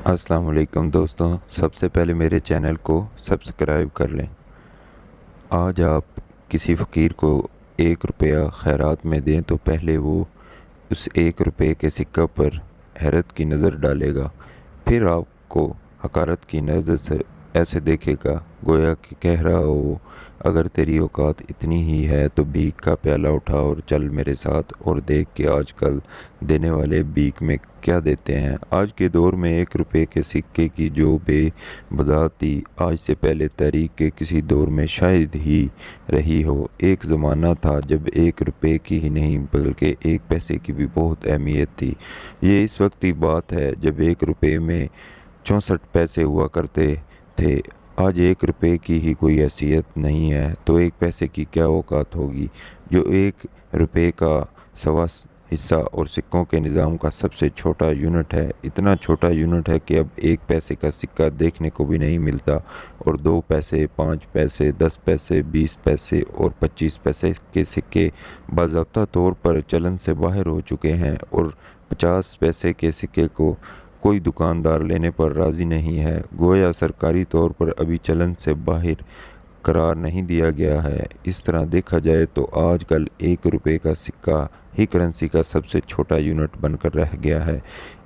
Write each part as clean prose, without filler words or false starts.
अस्सलाम वालेकुम दोस्तों। सबसे पहले मेरे चैनल को सब्सक्राइब कर लें। आज आप किसी फ़कीर को 1 रुपया खैरात में दें तो पहले वो उस 1 रुपये के सिक्का पर हैरत की नज़र डालेगा, फिर आपको हकारत की नज़र से ऐसे देखेगा गोया कि कह रहा हो, अगर तेरी औकात इतनी ही है तो भीख का प्याला उठा और चल मेरे साथ और देख के आजकल देने वाले भीख में क्या देते हैं। आज के दौर में 1 रुपये के सिक्के की जो बेबदाती आज से पहले तारीख के किसी दौर में शायद ही रही हो। एक ज़माना था जब 1 रुपये की ही नहीं बल्कि 1 पैसे की भी बहुत अहमियत थी। ये इस वक्त की बात है जब 1 रुपये में 64 पैसे हुआ करते थे। आज 1 रुपये की ही कोई हैसियत नहीं है तो 1 पैसे की क्या औकात होगी। जो 1 रुपये का सवा हिस्सा और सिक्कों के निज़ाम का सबसे छोटा यूनिट है, इतना छोटा यूनिट है कि अब 1 पैसे का सिक्का देखने को भी नहीं मिलता और 2 पैसे, 5 पैसे, 10 पैसे, 20 पैसे और 25 पैसे के सिक्के बाज़ाब्ता तौर पर चलन से बाहर हो चुके हैं और 50 पैसे के सिक्के को कोई दुकानदार लेने पर राज़ी नहीं है। गोया सरकारी तौर पर अभी चलन से बाहर करार नहीं दिया गया है। इस तरह देखा जाए तो आजकल 1 रुपये का सिक्का ही करेंसी का सबसे छोटा यूनिट बनकर रह गया है।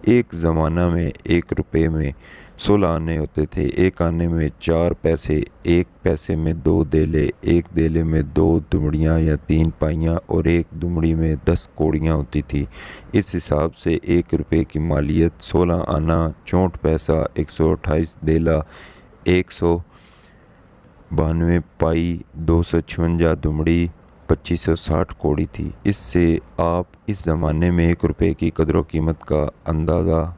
एक ज़माना में 1 रुपये में 16 आने होते थे, एक आने में 4 पैसे, 1 पैसे में 2 देले, एक देले में 2 दुमड़ियाँ या 3 पाइयाँ और एक दुमड़ी में 10 कौड़ियाँ होती थी। इस हिसाब से 1 रुपये की मालियत 16 आना, 64 पैसा, 128 देला, 192 पाई, 256 दुमड़ी, 2560 कौड़ी थी। इससे आप इस ज़माने में 1 रुपये की कदर कीमत का अंदाज़ा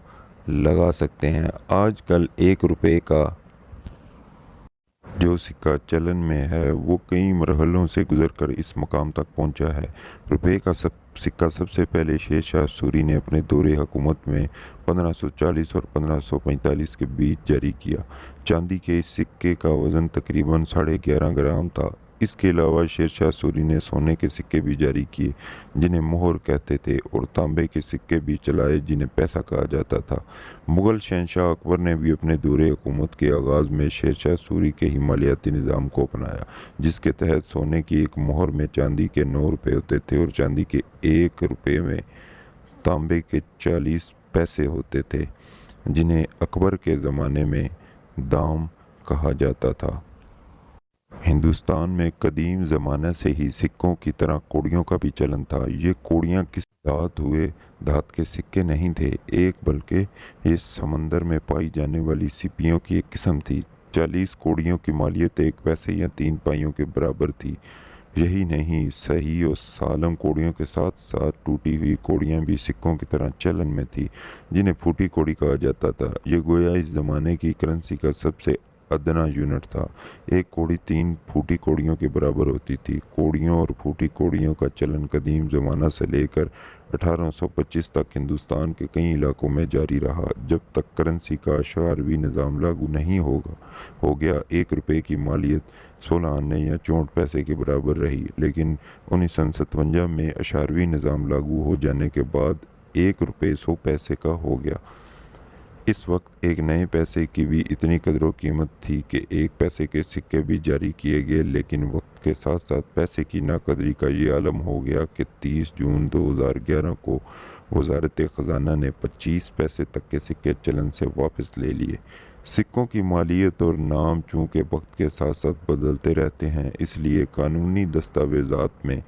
लगा सकते हैं। आजकल 1 रुपये का जो सिक्का चलन में है वो कई मरहलों से गुजरकर इस मकाम तक पहुंचा है। रुपये का सिक्का सबसे पहले शेर शाह सूरी ने अपने दौरे हुकूमत में 1540 और 1545 के बीच जारी किया। चांदी के इस सिक्के का वज़न तकरीबन 11.5 ग्राम था। इसके अलावा शेर शाह सूरी ने सोने के सिक्के भी जारी किए जिन्हें मोहर कहते थे और तांबे के सिक्के भी चलाए जिन्हें पैसा कहा जाता था। मुग़ल शहंशाह अकबर ने भी अपने दौरे हुकूमत के आगाज़ में शेर शाह सूरी के हिमालयाती निज़ाम को अपनाया, जिसके तहत सोने की एक मोहर में चांदी के 9 रुपये होते थे और चांदी के 1 रुपये में तांबे के 40 पैसे होते थे, जिन्हें अकबर के ज़माने में दाम कहा जाता था। हिंदुस्तान में कदीम ज़माने से ही सिक्कों की तरह कौड़ियों का भी चलन था। ये कौड़ियाँ किसी धात के सिक्के नहीं थे एक, बल्कि ये समंदर में पाई जाने वाली सिपियों की एक किस्म थी। 40 कौड़ियों की मालियत 1 पैसे या 3 पाइयों के बराबर थी। यही नहीं, सही और सालम कौड़ियों के साथ साथ टूटी हुई कौड़ियाँ भी सिक्कों की तरह चलन में थी, जिन्हें फूटी कौड़ी कहा जाता था। ये गोया इस ज़माने की करेंसी का सबसे अदना यूनिट था। एक कौड़ी 3 फूटी कौड़ियों के बराबर होती थी। कौड़ियों और फूटी कौड़ियों का चलन कदीम ज़माना से लेकर 1825 तक हिंदुस्तान के कई इलाकों में जारी रहा। जब तक करेंसी का अशारवी निज़ाम लागू नहीं हो गया, 1 रुपये की मालियत 16 आने या 64 पैसे के बराबर रही। लेकिन 1957 में अशारवी निज़ाम लागू हो जाने के बाद 1 रुपये 100 पैसे का हो गया। इस वक्त एक नए पैसे की भी इतनी कदर कीमत थी कि 1 पैसे के सिक्के भी जारी किए गए, लेकिन वक्त के साथ साथ पैसे की नाकदरी का ये आलम हो गया कि 30 जून 2011 को वजारत ख़जाना ने 25 पैसे तक के सिक्के चलन से वापस ले लिए। सिक्कों की मालियत और नाम चूँकि वक्त के साथ साथ बदलते रहते हैं, इसलिए कानूनी दस्तावेज़ात में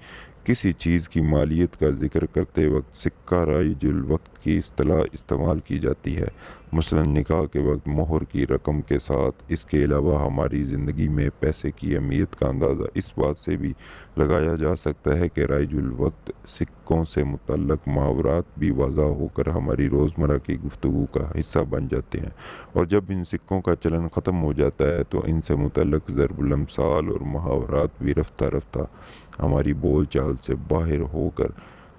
किसी चीज़ की मालियत का जिक्र करते वक्त सिक्का राइजुल वक्त की इस्तेलाह इस्तेमाल की जाती है। मसलन निकाह के वक्त मोहर की रकम के साथ। इसके अलावा हमारी ज़िंदगी में पैसे की अहमियत का अंदाज़ा इस बात से भी लगाया जा सकता है कि राइजुल वक्त सिक्कों से मुतल्लक मुहावरात भी वाज़ा होकर हमारी रोज़मर्रा की गुफ्तगू का हिस्सा बन जाते हैं, और जब इन सिक्कों का चलन ख़त्म हो जाता है तो इनसे मुतल्लक ज़रबुल अमसाल और मुहावरात भी रफ्ता रफ्ता हमारी बोल चाल से बाहर होकर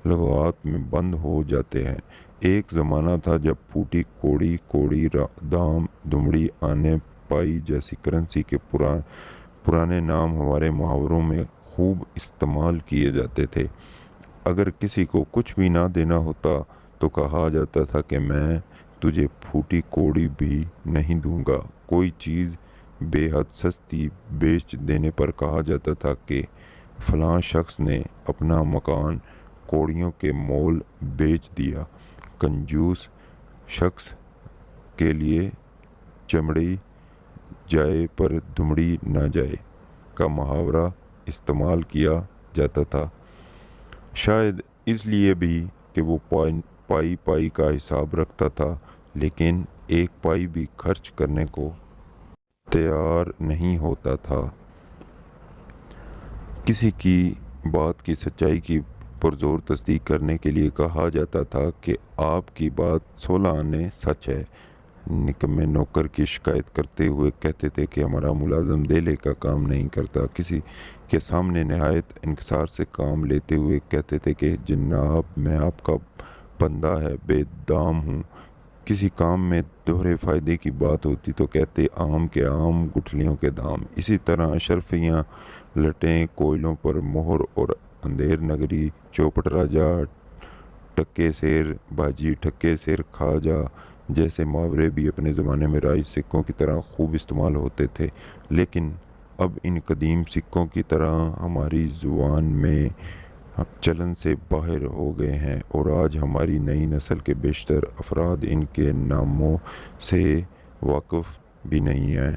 लुग़ात में बंद हो जाते हैं। एक ज़माना था जब फूटी कौड़ी, दाम, दुमड़ी, आने, पाई जैसी करेंसी के पुराने नाम हमारे मुहावरों में खूब इस्तेमाल किए जाते थे। अगर किसी को कुछ भी ना देना होता तो कहा जाता था कि मैं تجھے پھوٹی کوڑی بھی نہیں دوں گا۔ کوئی چیز بے حد سستی بیچ دینے پر کہا جاتا تھا کہ فلاں شخص نے اپنا مکان کوڑیوں کے مول بیچ دیا۔ کنجوس شخص کے لیے چمڑی جائے پر دمڑی نہ جائے کا محاورہ استعمال کیا جاتا تھا، شاید اس لیے بھی کہ وہ پائی پائی کا حساب رکھتا تھا، لیکن ایک پائی بھی خرچ کرنے کو تیار نہیں ہوتا تھا۔ کسی کی بات کی سچائی کی پرزور تصدیق کرنے کے لیے کہا جاتا تھا کہ آپ کی بات 16 آنے سچ ہے۔ نکمے نوکر کی شکایت کرتے ہوئے کہتے تھے کہ ہمارا ملازم دھیلے کا کام نہیں کرتا۔ کسی کے سامنے نہایت انکسار سے کام لیتے ہوئے کہتے تھے کہ جناب میں آپ کا بندہ ہے بے دام ہوں۔ کسی کام میں دوہرے فائدے کی بات ہوتی تو کہتے آم کے آم گٹھلیوں کے دام۔ اسی طرح اشرفیاں، لٹیں کوئلوں پر مہر اور اندھیر نگری، چوپٹ راجہ، ٹکے سیر باجی، ٹھکے سیر کھا جا جیسے محاورے بھی اپنے زمانے میں رائج سکوں کی طرح خوب استعمال ہوتے تھے، لیکن اب ان قدیم سکوں کی طرح ہماری زبان میں چلن سے باہر ہو گئے ہیں، اور آج ہماری نئی نسل کے بیشتر افراد ان کے ناموں سے واقف بھی نہیں ہیں۔